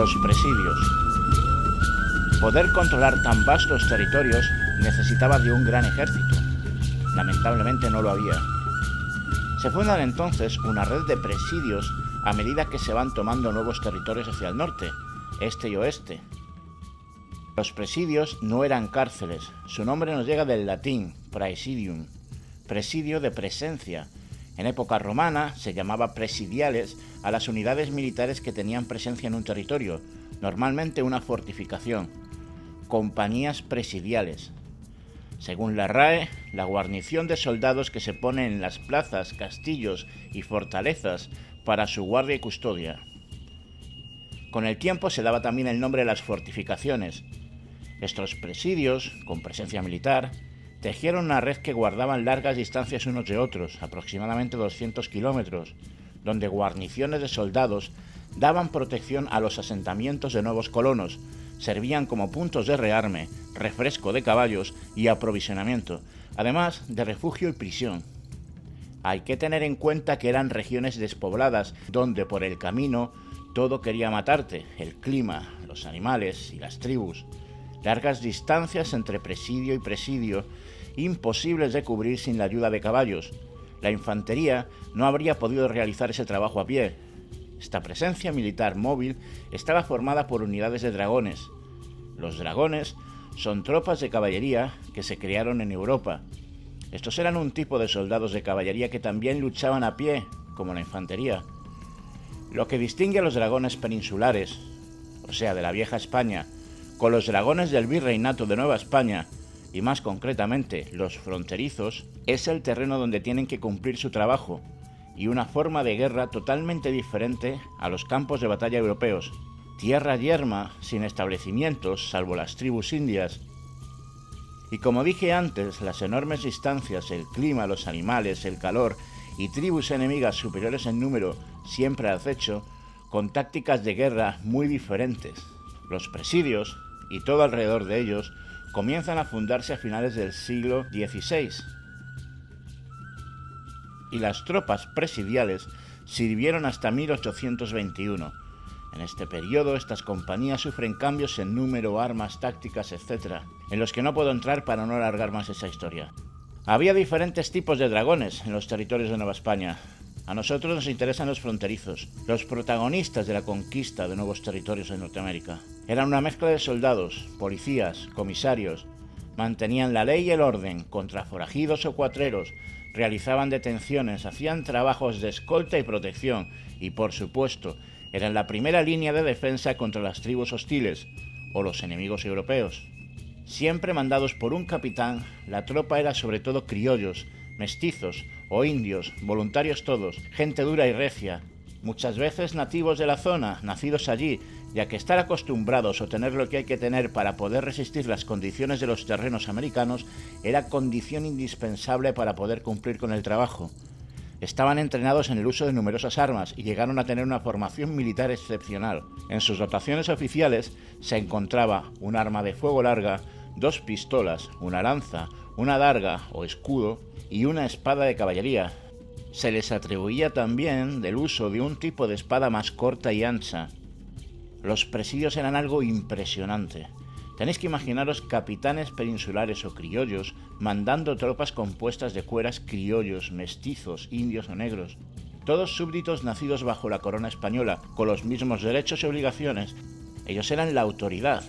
Los presidios. Poder controlar tan vastos territorios necesitaba de un gran ejército. Lamentablemente no lo había. Se fundan entonces una red de presidios a medida que se van tomando nuevos territorios hacia el norte, este y oeste. Los presidios no eran cárceles, su nombre nos llega del latín praesidium, presidio de presencia. En época romana se llamaba presidiales a las unidades militares que tenían presencia en un territorio, normalmente una fortificación, compañías presidiales. Según la RAE, la guarnición de soldados que se pone en las plazas, castillos y fortalezas para su guardia y custodia. Con el tiempo se daba también el nombre de las fortificaciones. Estos presidios, con presencia militar, tejieron una red que guardaban largas distancias unos de otros, aproximadamente 200 kilómetros, donde guarniciones de soldados daban protección a los asentamientos de nuevos colonos, servían como puntos de rearme, refresco de caballos y aprovisionamiento, además de refugio y prisión. Hay que tener en cuenta que eran regiones despobladas, donde por el camino todo quería matarte, el clima, los animales y las tribus. Largas distancias entre presidio y presidio, imposibles de cubrir sin la ayuda de caballos. La infantería no habría podido realizar ese trabajo a pie. Esta presencia militar móvil estaba formada por unidades de dragones. Los dragones son tropas de caballería que se crearon en Europa. Estos eran un tipo de soldados de caballería que también luchaban a pie, como la infantería. Lo que distingue a los dragones peninsulares, o sea, de la vieja España, con los dragones del Virreinato de Nueva España, y más concretamente los fronterizos, es el terreno donde tienen que cumplir su trabajo, y una forma de guerra totalmente diferente a los campos de batalla europeos. Tierra yerma, sin establecimientos, salvo las tribus indias. Y como dije antes, las enormes distancias, el clima, los animales, el calor y tribus enemigas superiores en número, siempre al acecho, con tácticas de guerra muy diferentes. Los presidios, y todo alrededor de ellos, comienzan a fundarse a finales del siglo XVI. Y las tropas presidiales sirvieron hasta 1821. En este periodo, estas compañías sufren cambios en número, armas, tácticas, etc., en los que no puedo entrar para no alargar más esa historia. Había diferentes tipos de dragones en los territorios de Nueva España. A nosotros nos interesan los fronterizos, los protagonistas de la conquista de nuevos territorios en Norteamérica. Eran una mezcla de soldados, policías, comisarios. Mantenían la ley y el orden contra forajidos o cuatreros, realizaban detenciones, hacían trabajos de escolta y protección y, por supuesto, eran la primera línea de defensa contra las tribus hostiles o los enemigos europeos. Siempre mandados por un capitán, la tropa era sobre todo criollos, mestizos o indios, voluntarios todos, gente dura y recia, muchas veces nativos de la zona, nacidos allí, ya que estar acostumbrados o tener lo que hay que tener para poder resistir las condiciones de los terrenos americanos era condición indispensable para poder cumplir con el trabajo. Estaban entrenados en el uso de numerosas armas y llegaron a tener una formación militar excepcional. En sus dotaciones oficiales se encontraba un arma de fuego larga, 2 pistolas, una lanza, una adarga o escudo y una espada de caballería. Se les atribuía también del uso de un tipo de espada más corta y ancha. Los presidios eran algo impresionante. Tenéis que imaginaros capitanes peninsulares o criollos mandando tropas compuestas de cueras criollos, mestizos, indios o negros. Todos súbditos nacidos bajo la corona española, con los mismos derechos y obligaciones. Ellos eran la autoridad.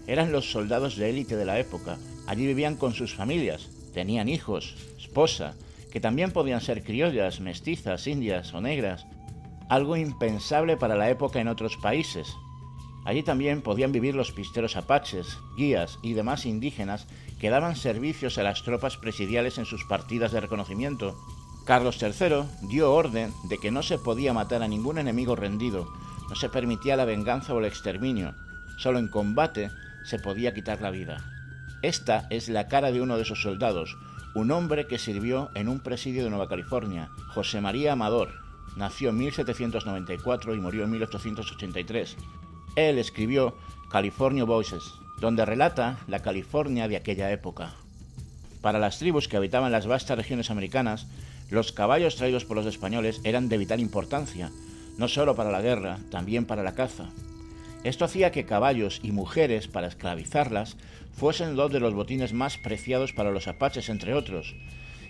Eran los soldados de élite de la época. Allí vivían con sus familias. Tenían hijos, esposa, que también podían ser criollas, mestizas, indias o negras. Algo impensable para la época en otros países. Allí también podían vivir los pisteros apaches, guías y demás indígenas que daban servicios a las tropas presidiales en sus partidas de reconocimiento. Carlos III dio orden de que no se podía matar a ningún enemigo rendido, no se permitía la venganza o el exterminio, solo en combate se podía quitar la vida. Esta es la cara de uno de esos soldados, un hombre que sirvió en un presidio de Nueva California, José María Amador. Nació en 1794 y murió en 1883. Él escribió California Voices, donde relata la California de aquella época. Para las tribus que habitaban las vastas regiones americanas, los caballos traídos por los españoles eran de vital importancia, no solo para la guerra, también para la caza. Esto hacía que caballos y mujeres, para esclavizarlas, fuesen dos de los botines más preciados para los apaches, entre otros,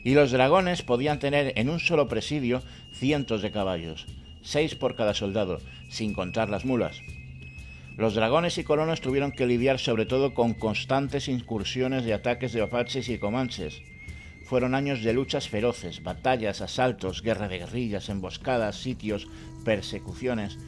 y los dragones podían tener en un solo presidio cientos de caballos, 6 por cada soldado, sin contar las mulas. Los dragones y colonos tuvieron que lidiar sobre todo con constantes incursiones y ataques de apaches y comanches. Fueron años de luchas feroces, batallas, asaltos, guerra de guerrillas, emboscadas, sitios, persecuciones.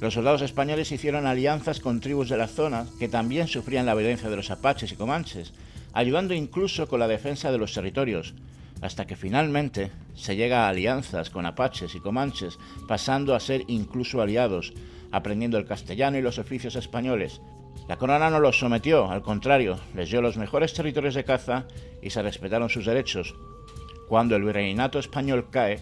Los soldados españoles hicieron alianzas con tribus de la zona que también sufrían la violencia de los apaches y comanches, ayudando incluso con la defensa de los territorios, hasta que finalmente se llega a alianzas con apaches y comanches, pasando a ser incluso aliados, aprendiendo el castellano y los oficios españoles. La corona no los sometió, al contrario, les dio los mejores territorios de caza y se respetaron sus derechos. Cuando el virreinato español cae,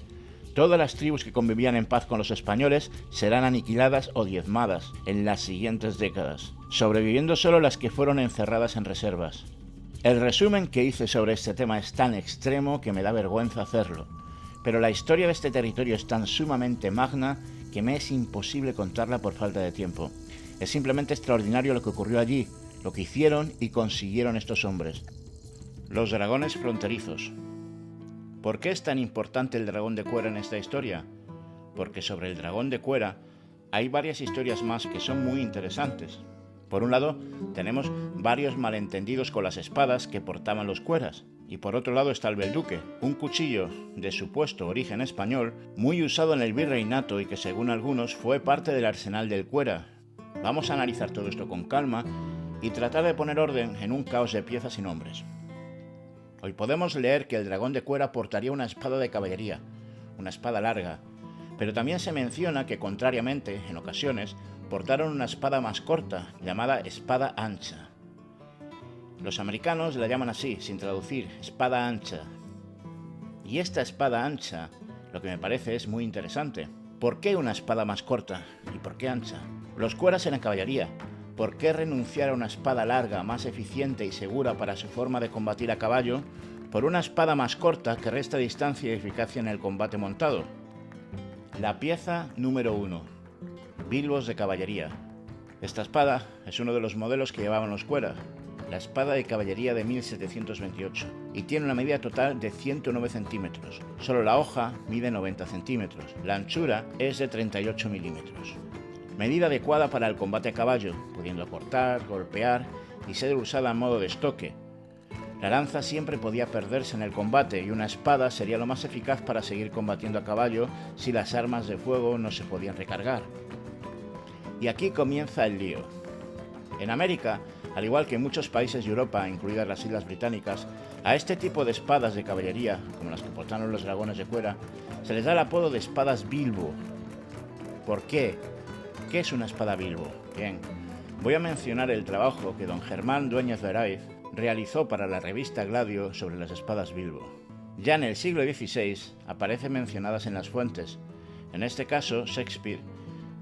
todas las tribus que convivían en paz con los españoles serán aniquiladas o diezmadas en las siguientes décadas, sobreviviendo solo las que fueron encerradas en reservas. El resumen que hice sobre este tema es tan extremo que me da vergüenza hacerlo, pero la historia de este territorio es tan sumamente magna que me es imposible contarla por falta de tiempo. Es simplemente extraordinario lo que ocurrió allí, lo que hicieron y consiguieron estos hombres. Los dragones fronterizos. ¿Por qué es tan importante el dragón de Cuera en esta historia? Porque sobre el dragón de Cuera hay varias historias más que son muy interesantes. Por un lado, tenemos varios malentendidos con las espadas que portaban los cueras, y por otro lado está el belduque, un cuchillo de supuesto origen español, muy usado en el virreinato y que según algunos fue parte del arsenal del Cuera. Vamos a analizar todo esto con calma y tratar de poner orden en un caos de piezas y nombres. Hoy podemos leer que el dragón de Cuera portaría una espada de caballería, una espada larga, pero también se menciona que, contrariamente, en ocasiones, portaron una espada más corta, llamada espada ancha. Los americanos la llaman así, sin traducir, espada ancha. Y esta espada ancha, lo que me parece es muy interesante. ¿Por qué una espada más corta? ¿Y por qué ancha? Los cueras eran caballería. ¿Por qué renunciar a una espada larga, más eficiente y segura para su forma de combatir a caballo, por una espada más corta que resta distancia y eficacia en el combate montado? La pieza número 1. Bilbos de caballería. Esta espada es uno de los modelos que llevaban los cueras, la espada de caballería de 1728, y tiene una medida total de 109 centímetros. Solo la hoja mide 90 centímetros. La anchura es de 38 milímetros. Medida adecuada para el combate a caballo, pudiendo cortar, golpear y ser usada en modo de estoque. La lanza siempre podía perderse en el combate y una espada sería lo más eficaz para seguir combatiendo a caballo si las armas de fuego no se podían recargar. Y aquí comienza el lío. En América, al igual que en muchos países de Europa, incluidas las Islas Británicas, a este tipo de espadas de caballería, como las que portaron los dragones de Cuera, se les da el apodo de espadas Bilbo. ¿Por qué? ¿Qué es una espada Bilbo? Bien, voy a mencionar el trabajo que don Germán Dueñez Veraiz realizó para la revista Gladio sobre las espadas Bilbo. Ya en el siglo XVI aparecen mencionadas en las fuentes. En este caso, Shakespeare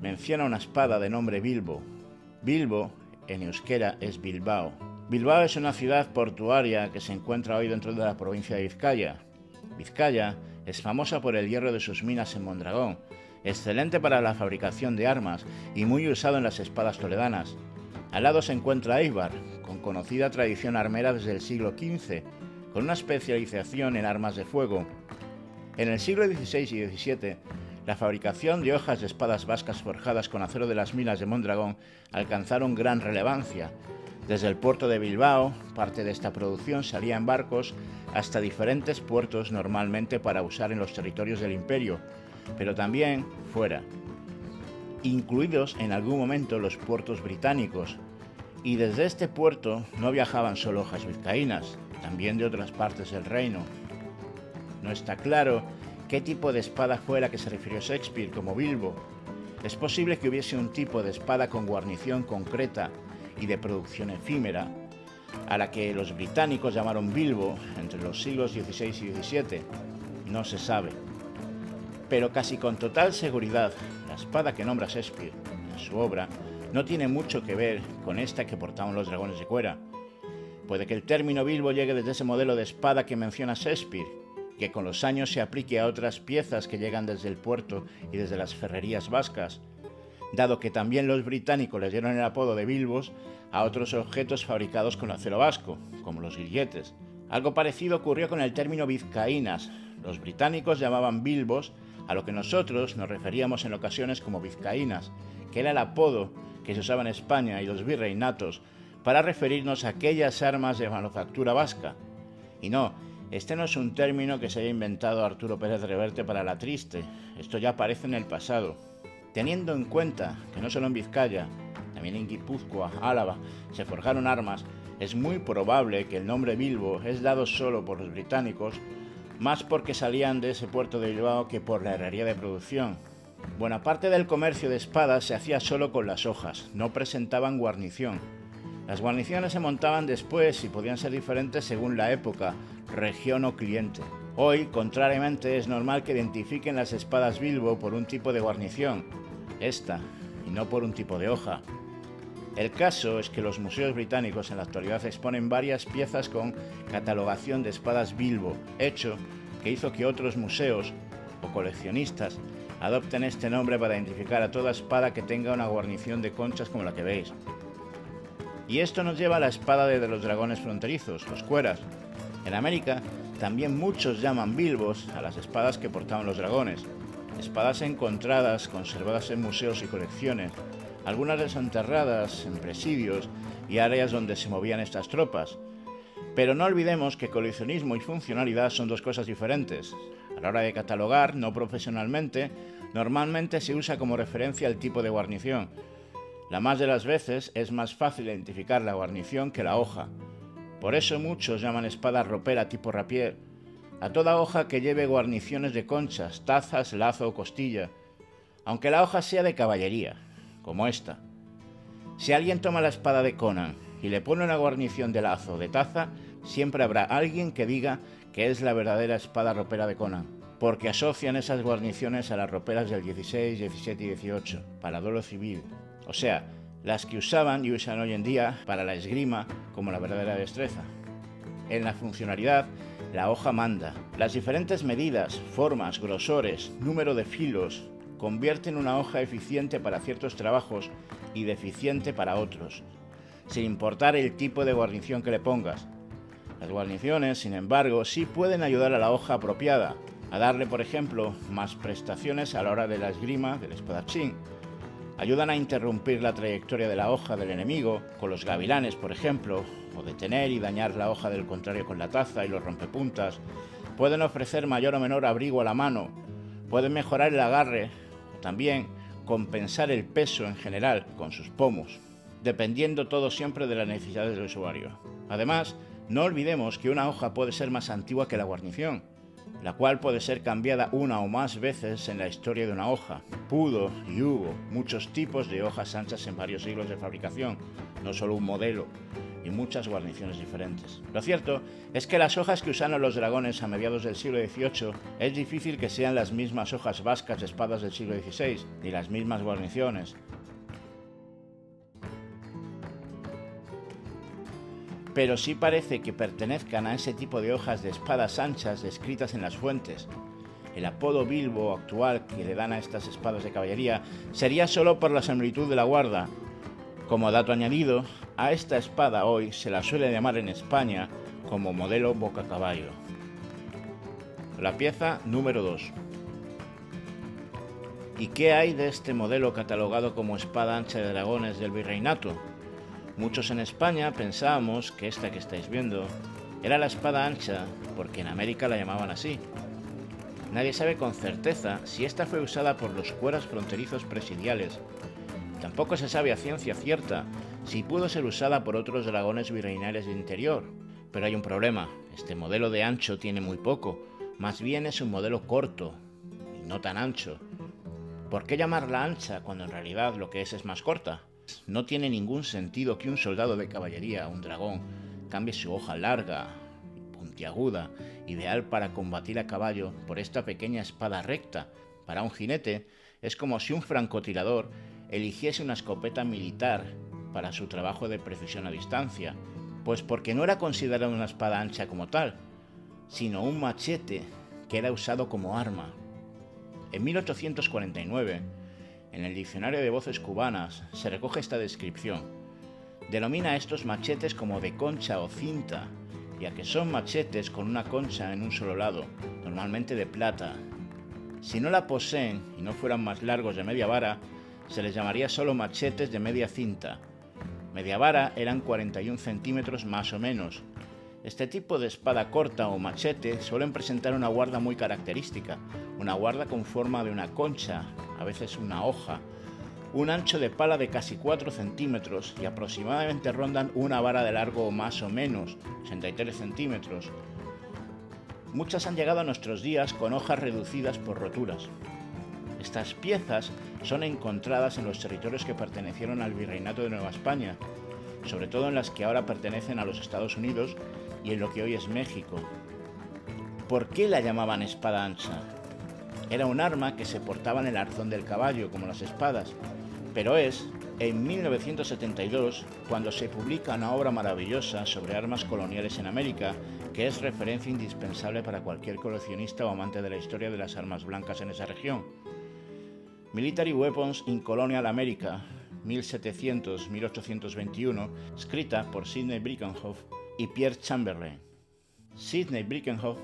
menciona una espada de nombre Bilbo. Bilbo, en euskera, es Bilbao. Bilbao es una ciudad portuaria que se encuentra hoy dentro de la provincia de Vizcaya. Vizcaya es famosa por el hierro de sus minas en Mondragón, excelente para la fabricación de armas y muy usado en las espadas toledanas. Al lado se encuentra Eibar, con conocida tradición armera desde el siglo XV, con una especialización en armas de fuego. En el siglo XVI y XVII, la fabricación de hojas de espadas vascas forjadas con acero de las minas de Mondragón alcanzaron gran relevancia. Desde el puerto de Bilbao, parte de esta producción salía en barcos hasta diferentes puertos, normalmente para usar en los territorios del imperio, pero también fuera, incluidos en algún momento los puertos británicos. Y desde este puerto no viajaban solo hojas vizcaínas, también de otras partes del reino. No está claro qué tipo de espada fue la que se refirió Shakespeare como Bilbo. Es posible que hubiese un tipo de espada con guarnición concreta y de producción efímera, a la que los británicos llamaron Bilbo entre los siglos XVI y XVII. No se sabe. Pero casi con total seguridad, la espada que nombra Shakespeare en su obra no tiene mucho que ver con esta que portaban los dragones de Cuera. Puede que el término Bilbo llegue desde ese modelo de espada que menciona Shakespeare, que con los años se aplique a otras piezas que llegan desde el puerto y desde las ferrerías vascas. dado que también los británicos les dieron el apodo de bilbos a otros objetos fabricados con acero vasco, como los grilletes. Algo parecido ocurrió con el término vizcaínas. Los británicos llamaban bilbos a lo que nosotros nos referíamos en ocasiones como vizcaínas, que era el apodo que se usaba en España y los virreinatos para referirnos a aquellas armas de manufactura vasca. Y no, este no es un término que se haya inventado Arturo Pérez Reverte para la triste, esto ya aparece en el pasado. Teniendo en cuenta que no solo en Vizcaya, también en Guipúzcoa, Álava, se forjaron armas, es muy probable que el nombre Bilbo es dado solo por los británicos, más porque salían de ese puerto de Bilbao que por la herrería de producción. Buena parte del comercio de espadas se hacía solo con las hojas, no presentaban guarnición. Las guarniciones se montaban después y podían ser diferentes según la época, región o cliente. Hoy, contrariamente, es normal que identifiquen las espadas Bilbo por un tipo de guarnición, esta, y no por un tipo de hoja. El caso es que los museos británicos en la actualidad exponen varias piezas con catalogación de espadas Bilbo, hecho que hizo que otros museos o coleccionistas adopten este nombre para identificar a toda espada que tenga una guarnición de conchas como la que veis. Y esto nos lleva a la espada de los dragones fronterizos, los cueras. En América también muchos llaman bilbos a las espadas que portaban los dragones. Espadas encontradas, conservadas en museos y colecciones, algunas desenterradas en presidios y áreas donde se movían estas tropas. Pero no olvidemos que coleccionismo y funcionalidad son dos cosas diferentes. A la hora de catalogar, no profesionalmente, normalmente se usa como referencia el tipo de guarnición. La más de las veces es más fácil identificar la guarnición que la hoja. Por eso muchos llaman espada ropera tipo rapier a toda hoja que lleve guarniciones de conchas, tazas, lazo o costilla, aunque la hoja sea de caballería, como esta. Si alguien toma la espada de Conan y le pone una guarnición de lazo o de taza, siempre habrá alguien que diga que es la verdadera espada ropera de Conan, porque asocian esas guarniciones a las roperas del 16, 17 y 18, para duelo civil, o sea, las que usaban y usan hoy en día para la esgrima como la verdadera destreza. En la funcionalidad, la hoja manda. Las diferentes medidas, formas, grosores, número de filos, convierten una hoja eficiente para ciertos trabajos y deficiente para otros, sin importar el tipo de guarnición que le pongas. Las guarniciones, sin embargo, sí pueden ayudar a la hoja apropiada, a darle, por ejemplo, más prestaciones a la hora de la esgrima del espadachín. Ayudan a interrumpir la trayectoria de la hoja del enemigo, con los gavilanes, por ejemplo, o detener y dañar la hoja del contrario con la taza y los rompepuntas. Pueden ofrecer mayor o menor abrigo a la mano, pueden mejorar el agarre, o también compensar el peso en general con sus pomos, dependiendo todo siempre de las necesidades del usuario. Además, no olvidemos que una hoja puede ser más antigua que la guarnición, la cual puede ser cambiada una o más veces en la historia de una hoja. Pudo y hubo muchos tipos de hojas anchas en varios siglos de fabricación, no solo un modelo, y muchas guarniciones diferentes. Lo cierto es que las hojas que usaron los dragones a mediados del siglo XVIII es difícil que sean las mismas hojas vascas de espadas del siglo XVI, ni las mismas guarniciones. Pero sí parece que pertenezcan a ese tipo de hojas de espadas anchas descritas en las fuentes. El apodo Bilbo actual que le dan a estas espadas de caballería sería solo por la similitud de la guarda. Como dato añadido, a esta espada hoy se la suele llamar en España como modelo bocacaballo. La pieza número 2. ¿Y qué hay de este modelo catalogado como espada ancha de dragones del virreinato? Muchos en España pensábamos que esta que estáis viendo era la espada ancha porque en América la llamaban así. Nadie sabe con certeza si esta fue usada por los cueras fronterizos presidiales. Tampoco se sabe a ciencia cierta si pudo ser usada por otros dragones virreinales de interior. Pero hay un problema, este modelo de ancho tiene muy poco, más bien es un modelo corto y no tan ancho. ¿Por qué llamarla ancha cuando en realidad lo que es más corta? No tiene ningún sentido que un soldado de caballería, un dragón, cambie su hoja larga, puntiaguda, ideal para combatir a caballo, por esta pequeña espada recta. Para un jinete es como si un francotirador eligiese una escopeta militar para su trabajo de precisión a distancia, pues porque no era considerada una espada ancha como tal, sino un machete que era usado como arma. En 1849, en el Diccionario de Voces Cubanas se recoge esta descripción. Denomina a estos machetes como de concha o cinta, ya que son machetes con una concha en un solo lado, normalmente de plata. Si no la poseen y no fueran más largos de media vara, se les llamaría solo machetes de media cinta. Media vara eran 41 centímetros más o menos. Este tipo de espada corta o machete suelen presentar una guarda muy característica, una guarda con forma de una concha, a veces una hoja, un ancho de pala de casi 4 centímetros y aproximadamente rondan una vara de largo más o menos, 83 centímetros. Muchas han llegado a nuestros días con hojas reducidas por roturas. Estas piezas son encontradas en los territorios que pertenecieron al Virreinato de Nueva España, sobre todo en las que ahora pertenecen a los Estados Unidos y en lo que hoy es México. ¿Por qué la llamaban espada ancha? Era un arma que se portaba en el arzón del caballo, como las espadas, pero es en 1972 cuando se publica una obra maravillosa sobre armas coloniales en América, que es referencia indispensable para cualquier coleccionista o amante de la historia de las armas blancas en esa región. Military Weapons in Colonial America, 1700-1821, escrita por Sidney Brikenhoff y Pierre Chamberlain. Sidney Brikenhoff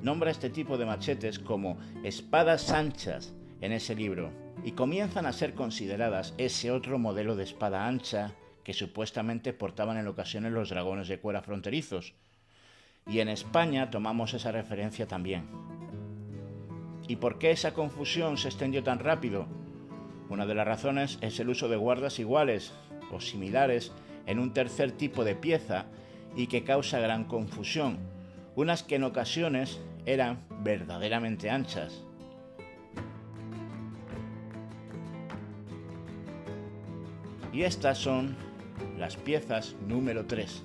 nombra este tipo de machetes como espadas anchas en ese libro y comienzan a ser consideradas ese otro modelo de espada ancha que supuestamente portaban en ocasiones los dragones de cuera fronterizos. Y en España tomamos esa referencia también. ¿Y por qué esa confusión se extendió tan rápido? Una de las razones es el uso de guardas iguales o similares en un tercer tipo de pieza y que causa gran confusión, unas que en ocasiones eran verdaderamente anchas. Y estas son las piezas número 3.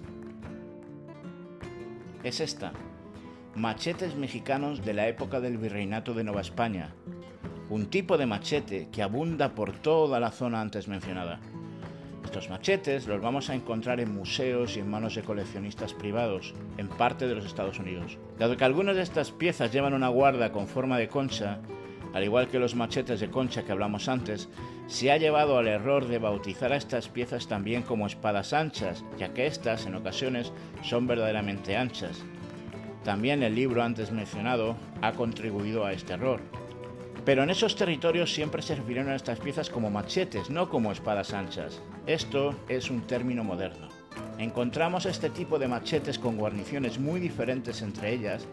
Es esta, machetes mexicanos de la época del Virreinato de Nueva España, un tipo de machete que abunda por toda la zona antes mencionada. Estos machetes los vamos a encontrar en museos y en manos de coleccionistas privados, en parte de los Estados Unidos. Dado que algunas de estas piezas llevan una guarda con forma de concha, al igual que los machetes de concha que hablamos antes, se ha llevado al error de bautizar a estas piezas también como espadas anchas, ya que estas en ocasiones son verdaderamente anchas. También el libro antes mencionado ha contribuido a este error. Pero en esos territorios siempre se refirieron a estas piezas como machetes, no como espadas anchas. Esto es un término moderno. Encontramos este tipo de machetes con guarniciones muy diferentes entre ellas,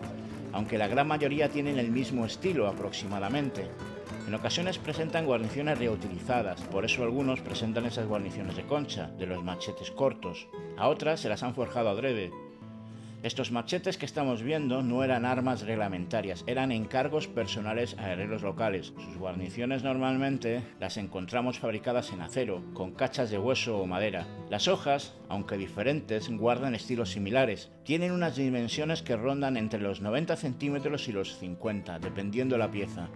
aunque la gran mayoría tienen el mismo estilo aproximadamente. En ocasiones presentan guarniciones reutilizadas, por eso algunos presentan esas guarniciones de concha, de los machetes cortos. A otras se las han forjado adrede. Estos machetes que estamos viendo no eran armas reglamentarias, eran encargos personales a herreros locales. Sus guarniciones normalmente las encontramos fabricadas en acero, con cachas de hueso o madera. Las hojas, aunque diferentes, guardan estilos similares. Tienen unas dimensiones que rondan entre los 90 centímetros y los 50, dependiendo de la pieza.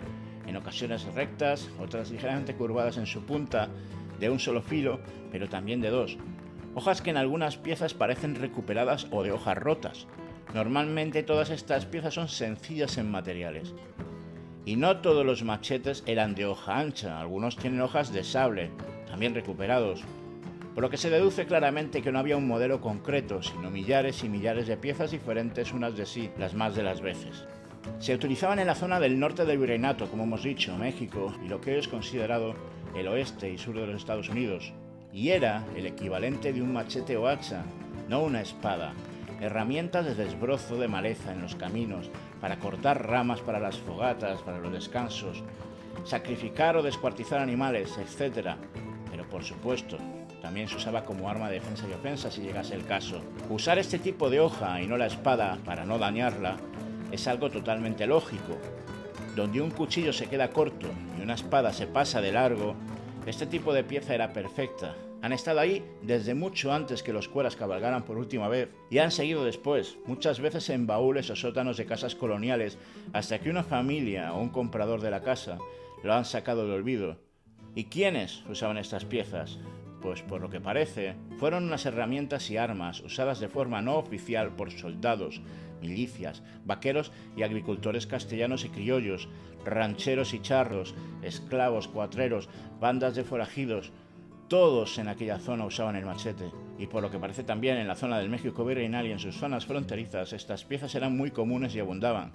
En ocasiones rectas, otras ligeramente curvadas en su punta, de un solo filo, pero también de dos. Hojas que en algunas piezas parecen recuperadas o de hojas rotas. Normalmente todas estas piezas son sencillas en materiales. Y no todos los machetes eran de hoja ancha, algunos tienen hojas de sable, también recuperados. Por lo que se deduce claramente que no había un modelo concreto, sino millares y millares de piezas diferentes unas de sí, las más de las veces. Se utilizaban en la zona del norte del Virreinato, como hemos dicho, México, y lo que hoy es considerado el oeste y sur de los Estados Unidos. Y era el equivalente de un machete o hacha, no una espada. Herramientas de desbrozo de maleza en los caminos, para cortar ramas para las fogatas, para los descansos, sacrificar o descuartizar animales, etc. Pero por supuesto, también se usaba como arma de defensa y ofensa si llegase el caso. Usar este tipo de hoja y no la espada para no dañarla es algo totalmente lógico. Donde un cuchillo se queda corto y una espada se pasa de largo, este tipo de pieza era perfecta. Han estado ahí desde mucho antes que los cueras cabalgaran por última vez y han seguido después, muchas veces en baúles o sótanos de casas coloniales, hasta que una familia o un comprador de la casa lo han sacado del olvido. ¿Y quiénes usaban estas piezas? pues por lo que parece, fueron unas herramientas y armas usadas de forma no oficial por soldados, milicias, vaqueros y agricultores castellanos y criollos, rancheros y charros, esclavos, cuatreros, bandas de forajidos. Todos en aquella zona usaban el machete, y por lo que parece también en la zona del México virreinal y en sus zonas fronterizas, estas piezas eran muy comunes y abundaban.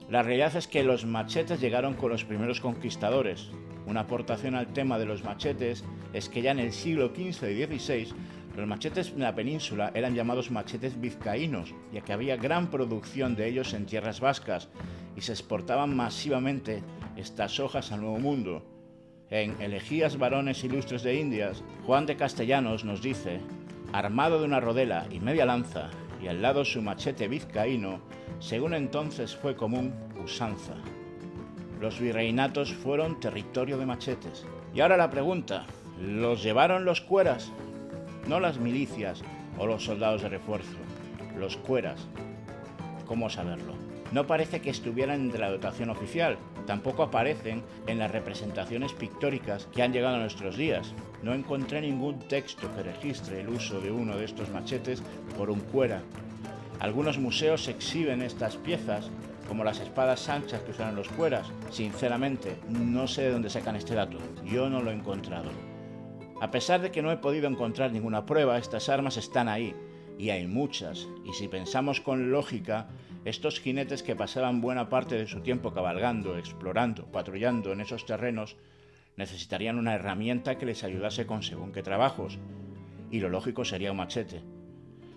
La realidad es que los machetes llegaron con los primeros conquistadores. Una aportación al tema de los machetes es que ya en el siglo XV y XVI los machetes en la península eran llamados machetes vizcaínos, ya que había gran producción de ellos en tierras vascas y se exportaban masivamente estas hojas al Nuevo Mundo. En Elegías varones ilustres de Indias, Juan de Castellanos nos dice: armado de una rodela y media lanza, y al lado su machete vizcaíno, según entonces fue común usanza. Los virreinatos fueron territorio de machetes. Y ahora la pregunta: ¿los llevaron los cueras? No las milicias o los soldados de refuerzo, los cueras. ¿Cómo saberlo? No parece que estuvieran entre la dotación oficial, tampoco aparecen en las representaciones pictóricas que han llegado a nuestros días. No encontré ningún texto que registre el uso de uno de estos machetes por un cuera. Algunos museos exhiben estas piezas, como las espadas anchas que usaron los cueras. Sinceramente, no sé de dónde sacan este dato, yo no lo he encontrado. A pesar de que no he podido encontrar ninguna prueba, estas armas están ahí, y hay muchas, y si pensamos con lógica, estos jinetes que pasaban buena parte de su tiempo cabalgando, explorando, patrullando en esos terrenos, necesitarían una herramienta que les ayudase con según qué trabajos, y lo lógico sería un machete.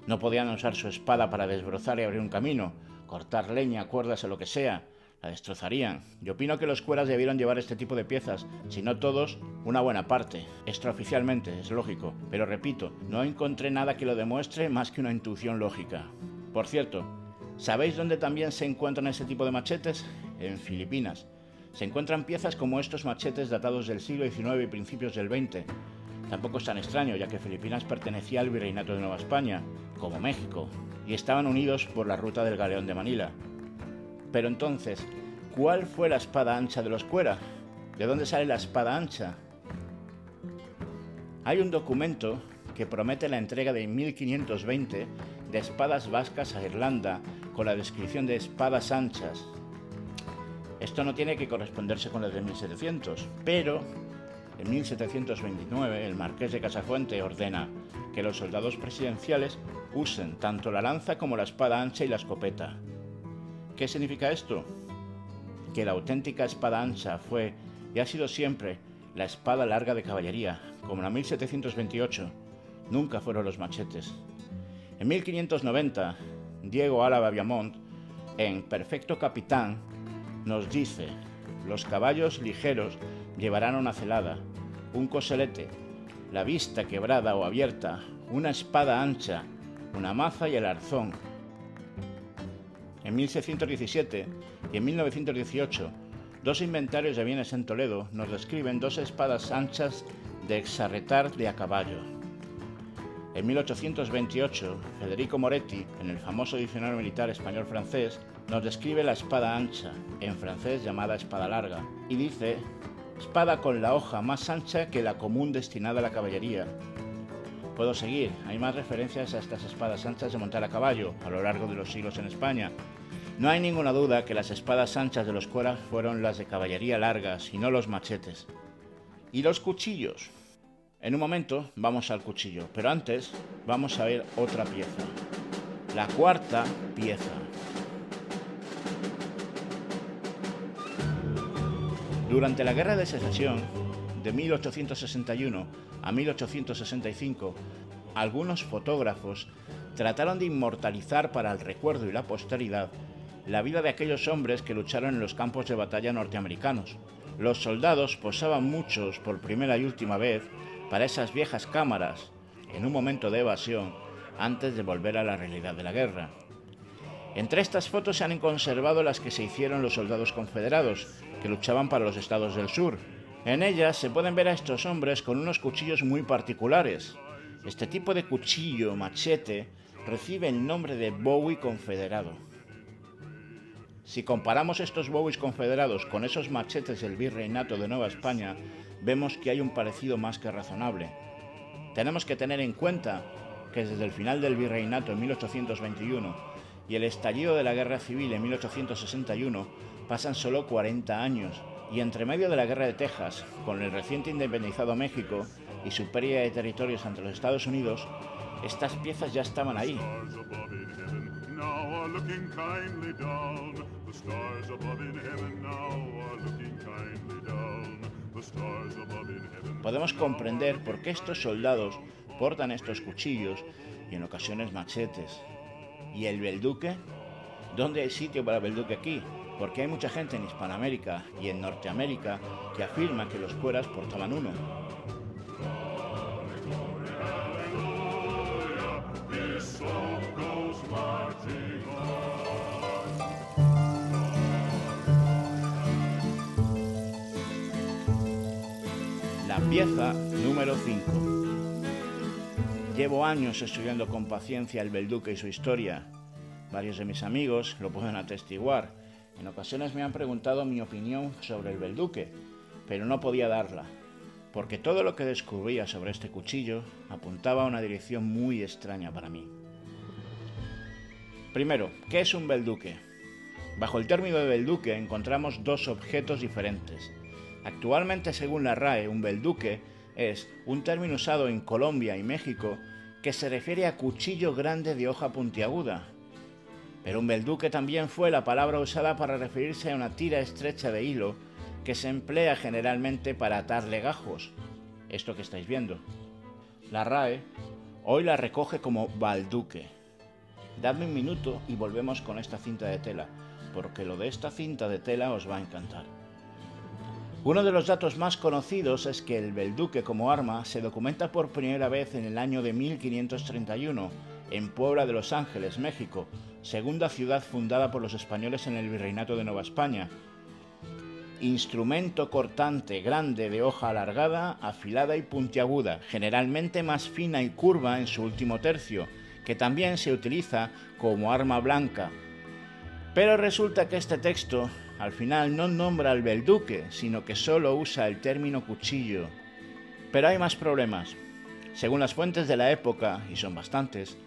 No podían usar su espada para desbrozar y abrir un camino, cortar leña, cuerdas o lo que sea, la destrozarían. Yo opino que los cueras debieron llevar este tipo de piezas, si no todos, una buena parte, extraoficialmente, es lógico, pero repito, no encontré nada que lo demuestre más que una intuición lógica. Por cierto, ¿sabéis dónde también se encuentran ese tipo de machetes? En Filipinas. Se encuentran piezas como estos machetes datados del siglo XIX y principios del XX. Tampoco es tan extraño, ya que Filipinas pertenecía al Virreinato de Nueva España, como México, y estaban unidos por la ruta del Galeón de Manila. Pero entonces, ¿cuál fue la espada ancha de los cuera? ¿De dónde sale la espada ancha? Hay un documento que promete la entrega de 1520 de espadas vascas a Irlanda con la descripción de espadas anchas. Esto no tiene que corresponderse con las de 1700, pero en 1729 el marqués de Casafuente ordena que los soldados presidenciales usen tanto la lanza como la espada ancha y la escopeta. ¿Qué significa esto? Que la auténtica espada ancha fue y ha sido siempre la espada larga de caballería, como en la 1728, nunca fueron los machetes. En 1590, Diego Álava Viamont, en Perfecto Capitán, nos dice: los caballos ligeros llevarán una celada, un coselete, la vista quebrada o abierta, una espada ancha, una maza y el arzón. En 1617 y en 1918, dos inventarios de bienes en Toledo nos describen dos espadas anchas de exarretar de a caballo. En 1828, Federico Moretti, en el famoso Diccionario Militar Español-Francés, nos describe la espada ancha, en francés llamada espada larga, y dice: espada con la hoja más ancha que la común destinada a la caballería. Puedo seguir, hay más referencias a estas espadas anchas de montar a caballo a lo largo de los siglos en España. No hay ninguna duda que las espadas anchas de los cueras fueron las de caballería largas y no los machetes. ¿Y los cuchillos? En un momento vamos al cuchillo, pero antes vamos a ver otra pieza. La cuarta pieza. Durante la Guerra de Secesión, de 1861 a 1865, algunos fotógrafos trataron de inmortalizar para el recuerdo y la posteridad la vida de aquellos hombres que lucharon en los campos de batalla norteamericanos. Los soldados posaban muchos por primera y última vez para esas viejas cámaras, en un momento de evasión, antes de volver a la realidad de la guerra. Entre estas fotos se han conservado las que se hicieron los soldados confederados, que luchaban para los estados del sur. En ellas se pueden ver a estos hombres con unos cuchillos muy particulares. Este tipo de cuchillo, machete, recibe el nombre de bowie confederado. Si comparamos estos bowies confederados con esos machetes del Virreinato de Nueva España, vemos que hay un parecido más que razonable. Tenemos que tener en cuenta que desde el final del virreinato en 1821 y el estallido de la Guerra Civil en 1861 pasan solo 40 años, y entre medio de la Guerra de Texas, con el reciente independizado México y su pérdida de territorios ante los Estados Unidos, estas piezas ya estaban ahí. Podemos comprender por qué estos soldados portan estos cuchillos y en ocasiones machetes. ¿Y el belduque? ¿Dónde hay sitio para belduque aquí? Porque hay mucha gente en Hispanoamérica y en Norteamérica que afirma que los cueras portaban uno. La pieza número 5. Llevo años estudiando con paciencia el belduque y su historia. Varios de mis amigos lo pueden atestiguar. En ocasiones me han preguntado mi opinión sobre el belduque, pero no podía darla, porque todo lo que descubría sobre este cuchillo apuntaba a una dirección muy extraña para mí. Primero, ¿qué es un belduque? Bajo el término de belduque encontramos dos objetos diferentes. Actualmente, según la RAE, un belduque es un término usado en Colombia y México que se refiere a cuchillo grande de hoja puntiaguda. Pero un belduque también fue la palabra usada para referirse a una tira estrecha de hilo que se emplea generalmente para atar legajos. Esto que estáis viendo. La RAE hoy la recoge como balduque. Dadme un minuto y volvemos con esta cinta de tela, porque lo de esta cinta de tela os va a encantar. Uno de los datos más conocidos es que el belduque como arma se documenta por primera vez en el año de 1531, en Puebla de Los Ángeles, México, segunda ciudad fundada por los españoles en el Virreinato de Nueva España. Instrumento cortante grande de hoja alargada, afilada y puntiaguda, generalmente más fina y curva en su último tercio, que también se utiliza como arma blanca. Pero resulta que este texto al final no nombra al belduque, sino que solo usa el término cuchillo. Pero hay más problemas. Según las fuentes de la época, y son bastantes,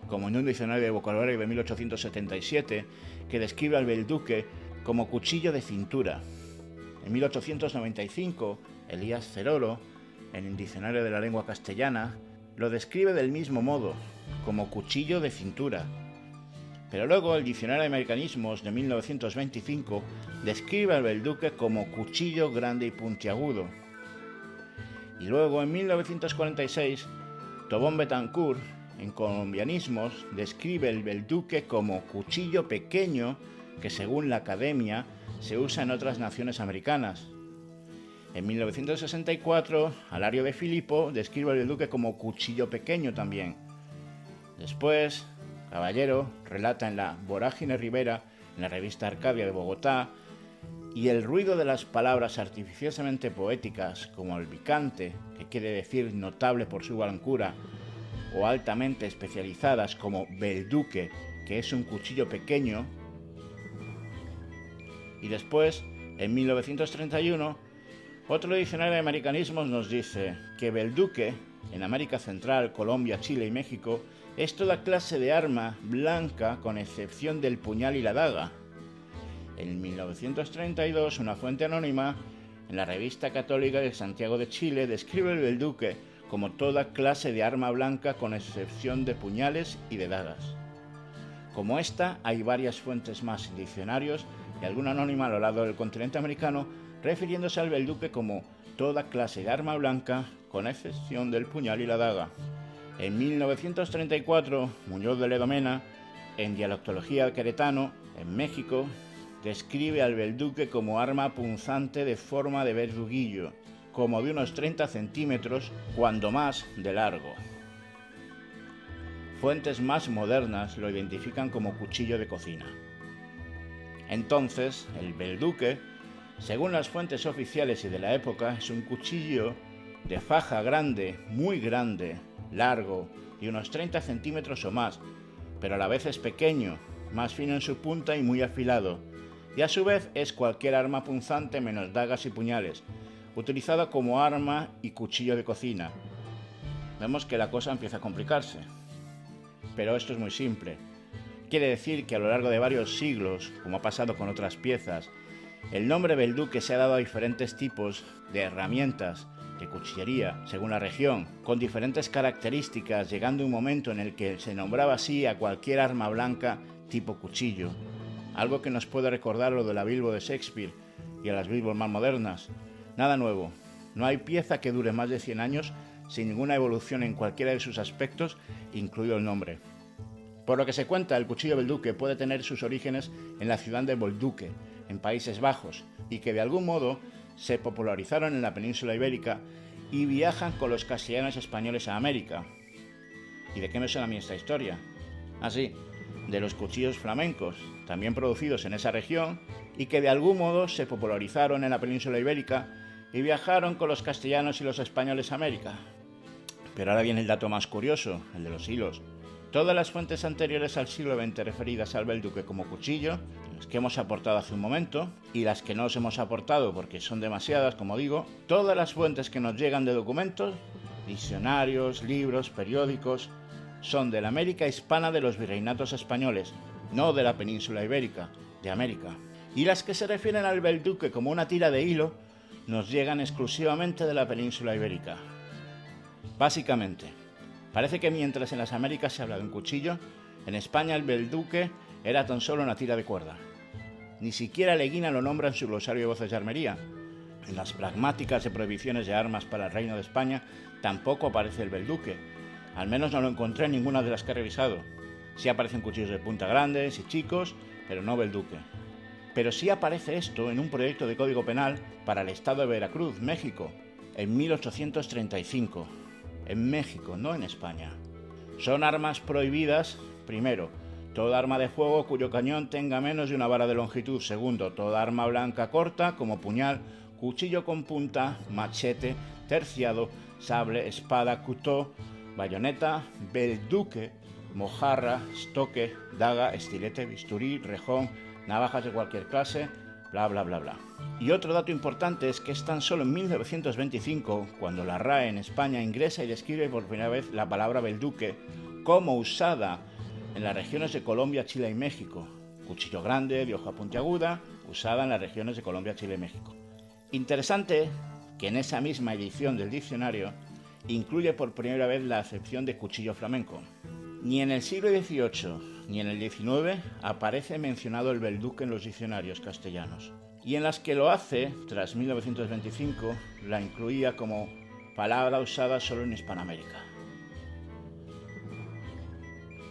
como en un diccionario de vocabulario de 1877, que describe al belduque como cuchillo de cintura. En 1895, Elías Cerolo, en el diccionario de la lengua castellana, lo describe del mismo modo, como cuchillo de cintura. Pero luego el diccionario de americanismos de 1925 describe al belduque como cuchillo grande y puntiagudo. Y luego en 1946, Tobón Betancourt, en colombianismos, describe el belduque como cuchillo pequeño que según la academia se usa en otras naciones americanas. En 1964, Alario de Filippo describe el belduque como cuchillo pequeño también. Después, Caballero relata en la Vorágine Rivera, en la revista Arcadia de Bogotá, y el ruido de las palabras artificiosamente poéticas como albicante, que quiere decir notable por su blancura, o altamente especializadas como belduque, que es un cuchillo pequeño. Y después, en 1931, otro diccionario de americanismos nos dice que belduque, en América Central, Colombia, Chile y México, es toda clase de arma blanca con excepción del puñal y la daga. En 1932, una fuente anónima, en la revista católica de Santiago de Chile, describe el belduque como toda clase de arma blanca con excepción de puñales y de dagas. Como esta, hay varias fuentes más en diccionarios y alguna anónima a lo largo del continente americano refiriéndose al belduque como toda clase de arma blanca con excepción del puñal y la daga. En 1934, Muñoz de Ledomena, en Dialectología del Queretano, en México, describe al belduque como arma punzante de forma de verduguillo, como de unos 30 centímetros, cuando más de largo. Fuentes más modernas lo identifican como cuchillo de cocina. Entonces, el belduque, según las fuentes oficiales y de la época, es un cuchillo de faja grande, muy grande, largo y unos 30 centímetros o más, pero a la vez es pequeño, más fino en su punta y muy afilado, y a su vez es cualquier arma punzante menos dagas y puñales, utilizada como arma y cuchillo de cocina. Vemos que la cosa empieza a complicarse. Pero esto es muy simple. Quiere decir que a lo largo de varios siglos, como ha pasado con otras piezas, el nombre belduque se ha dado a diferentes tipos de herramientas de cuchillería, según la región, con diferentes características, llegando un momento en el que se nombraba así a cualquier arma blanca tipo cuchillo. Algo que nos puede recordar lo de la Bilbo de Shakespeare y a las Bilbos más modernas. Nada nuevo. No hay pieza que dure más de 100 años sin ninguna evolución en cualquiera de sus aspectos, incluido el nombre. Por lo que se cuenta, el cuchillo belduque puede tener sus orígenes en la ciudad de Bolduque, en Países Bajos, y que de algún modo se popularizaron en la península ibérica y viajan con los castellanos españoles a América. ¿Y de qué me suena a mí esta historia? Así, de los cuchillos flamencos, también producidos en esa región, y que de algún modo se popularizaron en la península ibérica y viajaron con los castellanos y los españoles a América. Pero ahora viene el dato más curioso, el de los hilos. Todas las fuentes anteriores al siglo XX referidas al belduque como cuchillo, las que hemos aportado hace un momento, y las que no os hemos aportado porque son demasiadas, como digo, todas las fuentes que nos llegan de documentos, diccionarios, libros, periódicos, son de la América hispana de los virreinatos españoles, no de la península ibérica, de América. Y las que se refieren al belduque como una tira de hilo, nos llegan exclusivamente de la península ibérica. Básicamente, parece que mientras en las Américas se habla de un cuchillo, en España el belduque era tan solo una tira de cuerda. Ni siquiera Leguina lo nombra en su glosario de voces de armería. En las pragmáticas de prohibiciones de armas para el Reino de España tampoco aparece el belduque. Al menos no lo encontré en ninguna de las que he revisado. Sí aparecen cuchillos de punta grandes y chicos, pero no belduque. Pero sí aparece esto en un proyecto de código penal para el estado de Veracruz, México, en 1835. En México, no en España. Son armas prohibidas, primero, toda arma de fuego cuyo cañón tenga menos de una vara de longitud. Segundo, toda arma blanca corta, como puñal, cuchillo con punta, machete, terciado, sable, espada, couteau, bayoneta, belduque, mojarra, estoque, daga, estilete, bisturí, rejón, navajas de cualquier clase, bla bla bla bla. Y otro dato importante es que es tan solo en 1925 cuando la RAE en España ingresa y describe por primera vez la palabra belduque como usada en las regiones de Colombia, Chile y México. Cuchillo grande, de hoja puntiaguda, usada en las regiones de Colombia, Chile y México. Interesante que en esa misma edición del diccionario incluye por primera vez la acepción de cuchillo flamenco. Ni en el siglo XVIII ni en el XIX aparece mencionado el belduque en los diccionarios castellanos. Y en las que lo hace, tras 1925, la incluía como palabra usada solo en Hispanoamérica.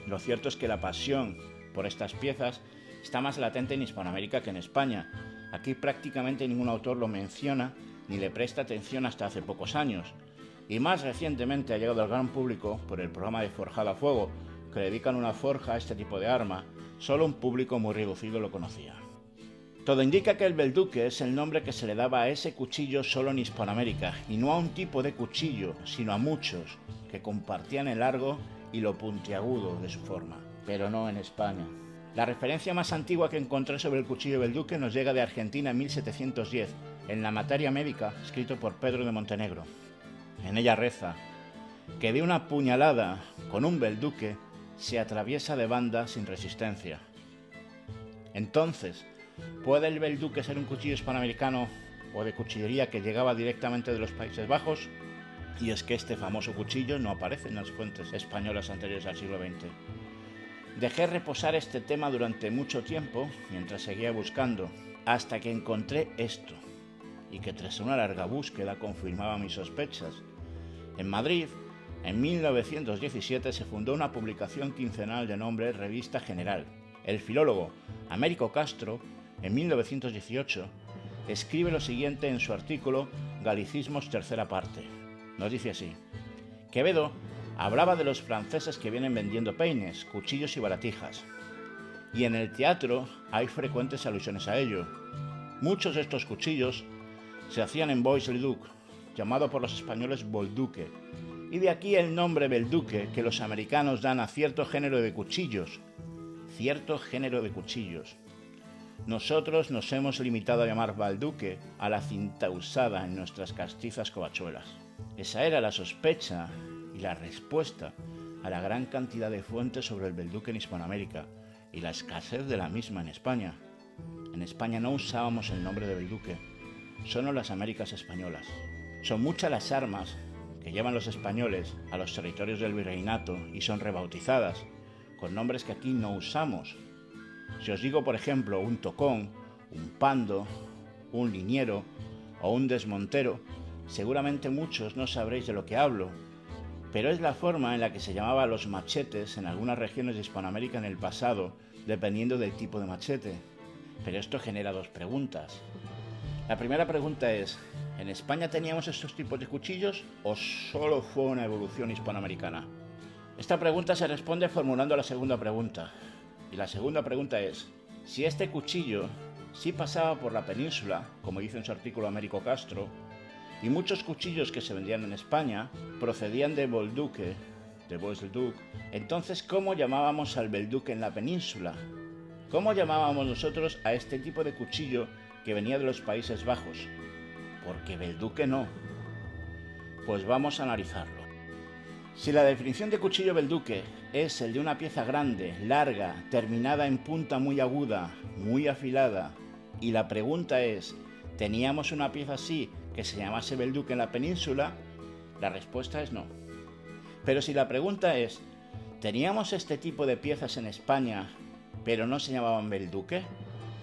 Lo cierto es que la pasión por estas piezas está más latente en Hispanoamérica que en España. Aquí prácticamente ningún autor lo menciona ni le presta atención hasta hace pocos años. Y más recientemente ha llegado al gran público por el programa de Forjado a Fuego, que dedican una forja a este tipo de arma. Solo un público muy reducido lo conocía. Todo indica que el belduque es el nombre que se le daba a ese cuchillo solo en Hispanoamérica, y no a un tipo de cuchillo, sino a muchos, que compartían el largo y lo puntiagudo de su forma, pero no en España. La referencia más antigua que encontré sobre el cuchillo belduque nos llega de Argentina en 1710, en la Materia Médica, escrito por Pedro de Montenegro. En ella reza que de una puñalada con un belduque se atraviesa de banda sin resistencia. Entonces, ¿puede el belduque ser un cuchillo hispanoamericano o de cuchillería que llegaba directamente de los Países Bajos? Y es que este famoso cuchillo no aparece en las fuentes españolas anteriores al siglo XX. Dejé reposar este tema durante mucho tiempo mientras seguía buscando, hasta que encontré esto, y que tras una larga búsqueda confirmaba mis sospechas. En Madrid, en 1917 se fundó una publicación quincenal de nombre Revista General. El filólogo Américo Castro, en 1918, escribe lo siguiente en su artículo Galicismos tercera parte. Nos dice así: Quevedo hablaba de los franceses que vienen vendiendo peines, cuchillos y baratijas, y en el teatro hay frecuentes alusiones a ello. Muchos de estos cuchillos se hacían en Bois-le-Duc, llamado por los españoles bolduque, y de aquí el nombre belduque que los americanos dan a cierto género de cuchillos. Nosotros nos hemos limitado a llamar balduque a la cinta usada en nuestras castizas covachuelas. Esa era la sospecha y la respuesta a la gran cantidad de fuentes sobre el balduque en Hispanoamérica y la escasez de la misma en España. En España no usábamos el nombre de balduque, solo las Américas españolas. Son muchas las armas que llevan los españoles a los territorios del virreinato y son rebautizadas con nombres que aquí no usamos. Si os digo, por ejemplo, un tocón, un pando, un liniero o un desmontero, seguramente muchos no sabréis de lo que hablo, pero es la forma en la que se llamaba los machetes en algunas regiones de Hispanoamérica en el pasado, dependiendo del tipo de machete. Pero esto genera dos preguntas. La primera pregunta es, ¿en España teníamos estos tipos de cuchillos o solo fue una evolución hispanoamericana? Esta pregunta se responde formulando la segunda pregunta. Y la segunda pregunta es, si este cuchillo sí pasaba por la península, como dice en su artículo Américo Castro, y muchos cuchillos que se vendían en España procedían de bolduque, de Bois-le-Duc, entonces ¿cómo llamábamos al balduque en la península? ¿Cómo llamábamos nosotros a este tipo de cuchillo que venía de los Países Bajos? Porque balduque no. Pues vamos a analizarlo. Si la definición de cuchillo balduque es el de una pieza grande, larga, terminada en punta muy aguda, muy afilada, y la pregunta es, ¿teníamos una pieza así que se llamase balduque en la península? La respuesta es no. Pero si la pregunta es, ¿teníamos este tipo de piezas en España, pero no se llamaban balduque?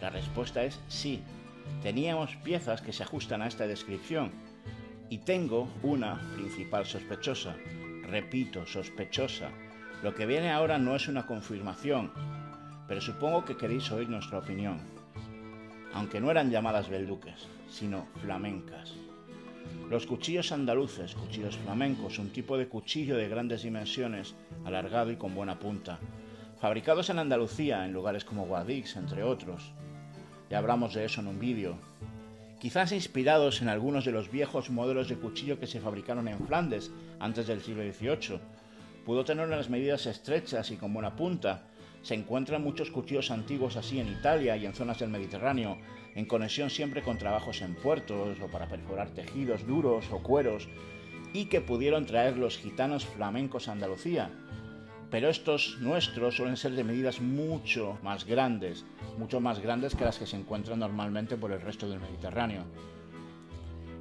La respuesta es sí. Teníamos piezas que se ajustan a esta descripción. Y tengo una principal sospechosa. Repito, sospechosa. Lo que viene ahora no es una confirmación, pero supongo que queréis oír nuestra opinión. Aunque no eran llamadas balduques, sino flamencas. Los cuchillos andaluces, cuchillos flamencos, un tipo de cuchillo de grandes dimensiones, alargado y con buena punta, fabricados en Andalucía, en lugares como Guadix, entre otros. Ya hablamos de eso en un vídeo. Quizás inspirados en algunos de los viejos modelos de cuchillo que se fabricaron en Flandes antes del siglo XVIII. Pudo tener unas medidas estrechas y con buena punta. Se encuentran muchos cuchillos antiguos así en Italia y en zonas del Mediterráneo, en conexión siempre con trabajos en puertos o para perforar tejidos duros o cueros, y que pudieron traer los gitanos flamencos a Andalucía. Pero estos nuestros suelen ser de medidas mucho más grandes que las que se encuentran normalmente por el resto del Mediterráneo.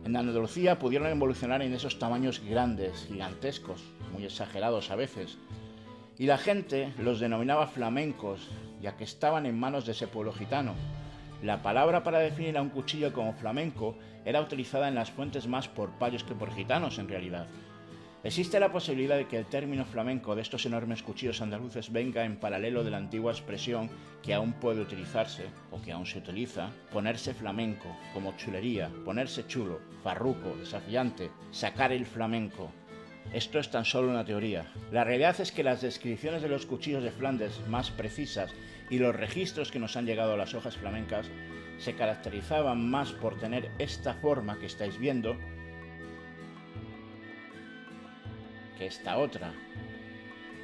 En Andalucía pudieron evolucionar en esos tamaños grandes, gigantescos, muy exagerados a veces, y la gente los denominaba flamencos, ya que estaban en manos de ese pueblo gitano. La palabra para definir a un cuchillo como flamenco era utilizada en las fuentes más por payos que por gitanos en realidad. Existe la posibilidad de que el término flamenco de estos enormes cuchillos andaluces venga en paralelo de la antigua expresión que aún puede utilizarse, o que aún se utiliza, ponerse flamenco, como chulería, ponerse chulo, farruco, desafiante, sacar el flamenco. Esto es tan solo una teoría. La realidad es que las descripciones de los cuchillos de Flandes más precisas y los registros que nos han llegado a las hojas flamencas se caracterizaban más por tener esta forma que estáis viendo que esta otra.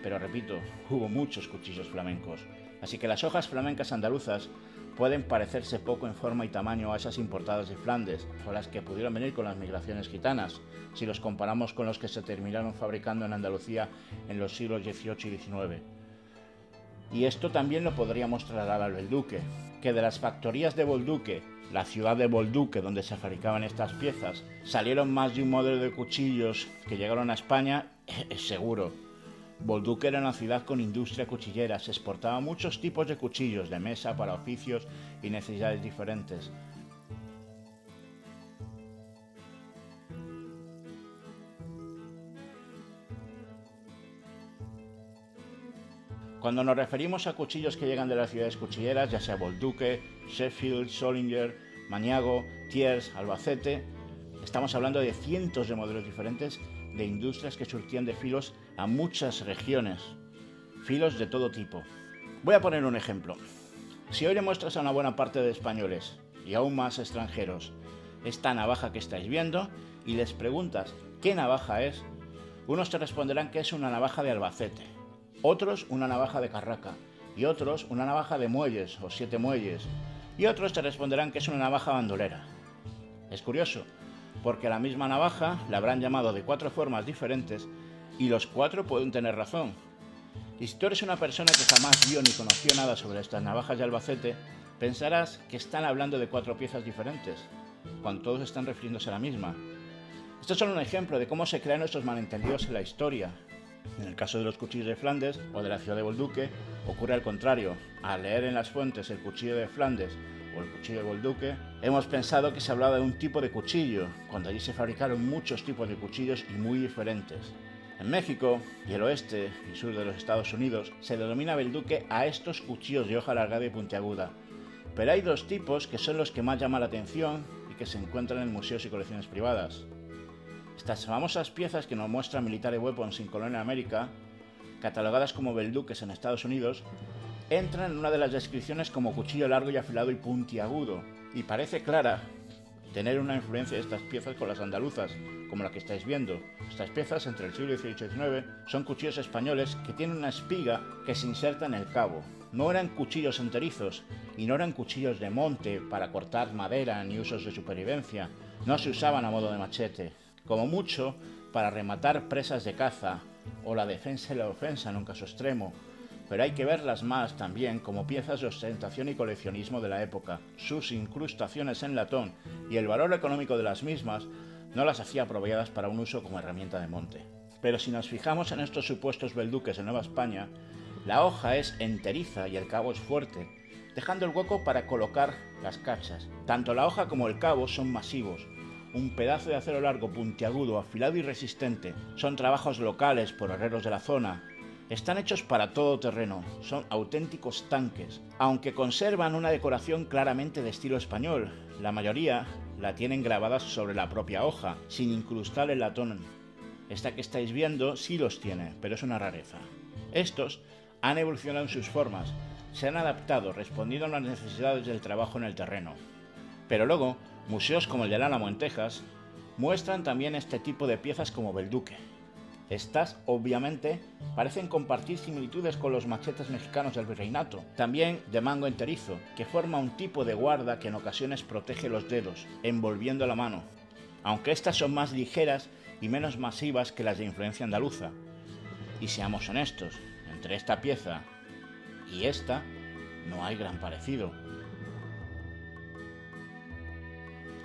Pero repito, hubo muchos cuchillos flamencos, así que las hojas flamencas andaluzas pueden parecerse poco en forma y tamaño a esas importadas de Flandes o las que pudieron venir con las migraciones gitanas, si los comparamos con los que se terminaron fabricando en Andalucía en los siglos XVIII y XIX. Y esto también lo podríamos trasladar al balduque, que de las factorías de Bolduque, la ciudad de Bolduque donde se fabricaban estas piezas, salieron más de un modelo de cuchillos que llegaron a España, es seguro. Bolduque era una ciudad con industria cuchillera, se exportaban muchos tipos de cuchillos de mesa para oficios y necesidades diferentes. Cuando nos referimos a cuchillos que llegan de las ciudades cuchilleras, ya sea Bolduque, Sheffield, Solinger, Maniago, Thiers, Albacete, estamos hablando de cientos de modelos diferentes de industrias que surtían de filos a muchas regiones, filos de todo tipo. Voy a poner un ejemplo. Si hoy le muestras a una buena parte de españoles y aún más extranjeros esta navaja que estáis viendo y les preguntas qué navaja es, unos te responderán que es una navaja de Albacete, otros una navaja de Carraca y otros una navaja de Muelles o 7 Muelles. Y otros te responderán que es una navaja bandolera. Es curioso, porque a la misma navaja la habrán llamado de 4 formas diferentes y los 4 pueden tener razón. Y si tú eres una persona que jamás vio ni conoció nada sobre estas navajas de Albacete, pensarás que están hablando de 4 piezas diferentes, cuando todos están refiriéndose a la misma. Esto es solo un ejemplo de cómo se crean estos malentendidos en la historia. En el caso de los cuchillos de Flandes o de la ciudad de Bolduque, ocurre al contrario. Al leer en las fuentes el cuchillo de Flandes o el cuchillo de Bolduque, hemos pensado que se hablaba de un tipo de cuchillo, cuando allí se fabricaron muchos tipos de cuchillos y muy diferentes. En México y el oeste y sur de los Estados Unidos se denomina Bolduque a estos cuchillos de hoja alargada y puntiaguda, pero hay 2 tipos que son los que más llaman la atención y que se encuentran en museos y colecciones privadas. Estas famosas piezas que nos muestra Military Weapons in Colonial America, catalogadas como Bolduques en Estados Unidos, entran en una de las descripciones como cuchillo largo y afilado y puntiagudo, y parece clara tener una influencia de estas piezas con las andaluzas, como la que estáis viendo. Estas piezas, entre el siglo XVIII y XIX, son cuchillos españoles que tienen una espiga que se inserta en el cabo. No eran cuchillos enterizos y no eran cuchillos de monte para cortar madera ni usos de supervivencia. No se usaban a modo de machete, como mucho para rematar presas de caza o la defensa y la ofensa en un caso extremo. Pero hay que verlas más también como piezas de ostentación y coleccionismo de la época. Sus incrustaciones en latón y el valor económico de las mismas no las hacía apropiadas para un uso como herramienta de monte. Pero si nos fijamos en estos supuestos Bolduques de Nueva España, la hoja es enteriza y el cabo es fuerte, dejando el hueco para colocar las cachas. Tanto la hoja como el cabo son masivos. Un pedazo de acero largo, puntiagudo, afilado y resistente. Son trabajos locales por herreros de la zona. Están hechos para todo terreno, son auténticos tanques, aunque conservan una decoración claramente de estilo español. La mayoría la tienen grabada sobre la propia hoja, sin incrustar el latón. Esta que estáis viendo sí los tiene, pero es una rareza. Estos han evolucionado en sus formas, se han adaptado respondiendo a las necesidades del trabajo en el terreno. Pero luego, museos como el del Álamo en Texas muestran también este tipo de piezas como Bolduque. Estas, obviamente, parecen compartir similitudes con los machetes mexicanos del virreinato, también de mango enterizo, que forma un tipo de guarda que en ocasiones protege los dedos, envolviendo la mano, aunque estas son más ligeras y menos masivas que las de influencia andaluza. Y seamos honestos, entre esta pieza y esta no hay gran parecido.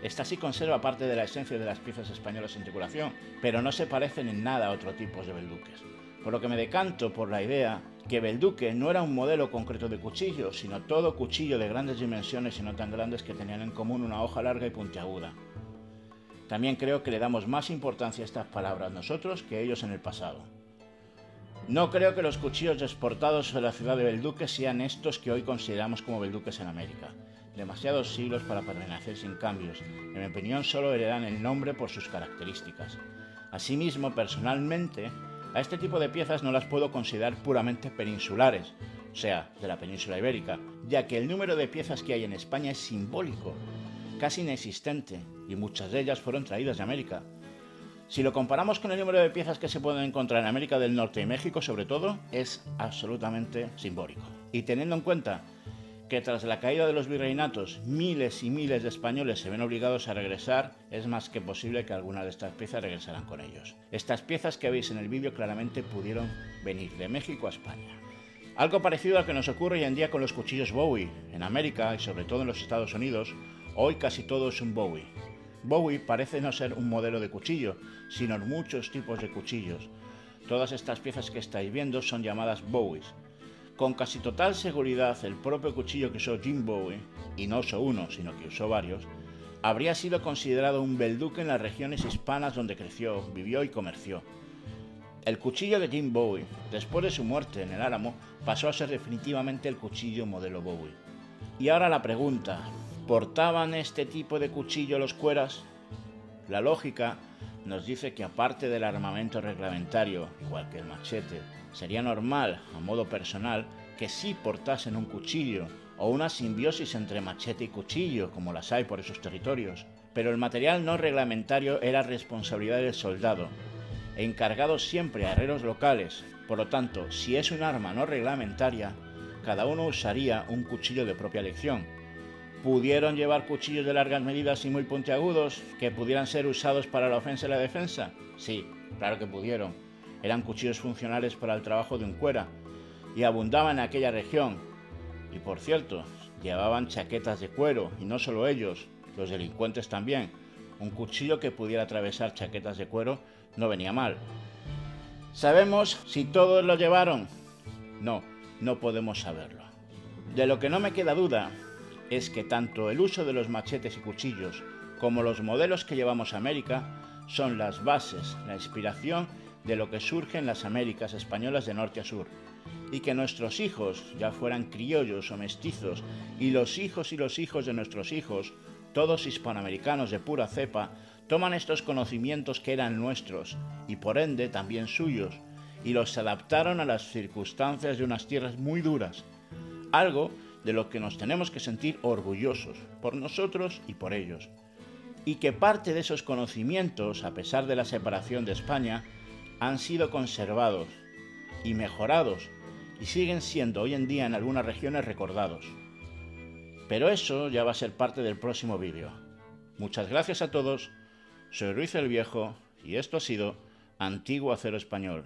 Esta sí conserva parte de la esencia de las piezas españolas en circulación, pero no se parecen en nada a otros tipos de Bolduques. Por lo que me decanto por la idea que Bolduque no era un modelo concreto de cuchillo, sino todo cuchillo de grandes dimensiones y no tan grandes que tenían en común una hoja larga y puntiaguda. También creo que le damos más importancia a estas palabras nosotros que ellos en el pasado. No creo que los cuchillos exportados de la ciudad de Bolduque sean estos que hoy consideramos como Bolduques en América. Demasiados siglos para permanecer sin cambios. En mi opinión, solo heredan el nombre por sus características. Asimismo, personalmente, a este tipo de piezas no las puedo considerar puramente peninsulares, o sea, de la península ibérica, ya que el número de piezas que hay en España es simbólico, casi inexistente, y muchas de ellas fueron traídas de América. Si lo comparamos con el número de piezas que se pueden encontrar en América del Norte y México, sobre todo, es absolutamente simbólico. Y teniendo en cuenta que tras la caída de los virreinatos miles y miles de españoles se ven obligados a regresar, es más que posible que algunas de estas piezas regresaran con ellos. Estas piezas que veis en el vídeo claramente pudieron venir de México a España. Algo parecido a lo que nos ocurre hoy en día con los cuchillos Bowie. En América y sobre todo en los Estados Unidos, hoy casi todo es un Bowie. Bowie parece no ser un modelo de cuchillo, sino muchos tipos de cuchillos. Todas estas piezas que estáis viendo son llamadas Bowies. Con casi total seguridad, el propio cuchillo que usó Jim Bowie, y no usó uno, sino que usó varios, habría sido considerado un Bolduque en las regiones hispanas donde creció, vivió y comerció. El cuchillo de Jim Bowie, después de su muerte en el Álamo, pasó a ser definitivamente el cuchillo modelo Bowie. Y ahora la pregunta, ¿portaban este tipo de cuchillo los cueras? La lógica nos dice que aparte del armamento reglamentario, igual que el machete, sería normal, a modo personal, que sí portasen un cuchillo, o una simbiosis entre machete y cuchillo, como las hay por esos territorios. Pero el material no reglamentario era responsabilidad del soldado, encargado siempre a herreros locales. Por lo tanto, si es un arma no reglamentaria, cada uno usaría un cuchillo de propia elección. ¿Pudieron llevar cuchillos de largas medidas y muy puntiagudos que pudieran ser usados para la ofensa y la defensa? Sí, claro que pudieron. Eran cuchillos funcionales para el trabajo de un cuera y abundaban en aquella región. Y por cierto, llevaban chaquetas de cuero, y no solo ellos, los delincuentes también. Un cuchillo que pudiera atravesar chaquetas de cuero no venía mal. ¿Sabemos si todos lo llevaron? No, no podemos saberlo. De lo que no me queda duda es que tanto el uso de los machetes y cuchillos como los modelos que llevamos a América son las bases, la inspiración de lo que surge en las Américas españolas de norte a sur, y que nuestros hijos, ya fueran criollos o mestizos, y los hijos de nuestros hijos, todos hispanoamericanos de pura cepa, toman estos conocimientos que eran nuestros, y por ende también suyos, y los adaptaron a las circunstancias de unas tierras muy duras, algo de lo que nos tenemos que sentir orgullosos, por nosotros y por ellos. Y que parte de esos conocimientos, a pesar de la separación de España, han sido conservados y mejorados y siguen siendo hoy en día en algunas regiones recordados. Pero eso ya va a ser parte del próximo vídeo. Muchas gracias a todos, soy Ruiz el Viejo y esto ha sido Antiguo Acero Español.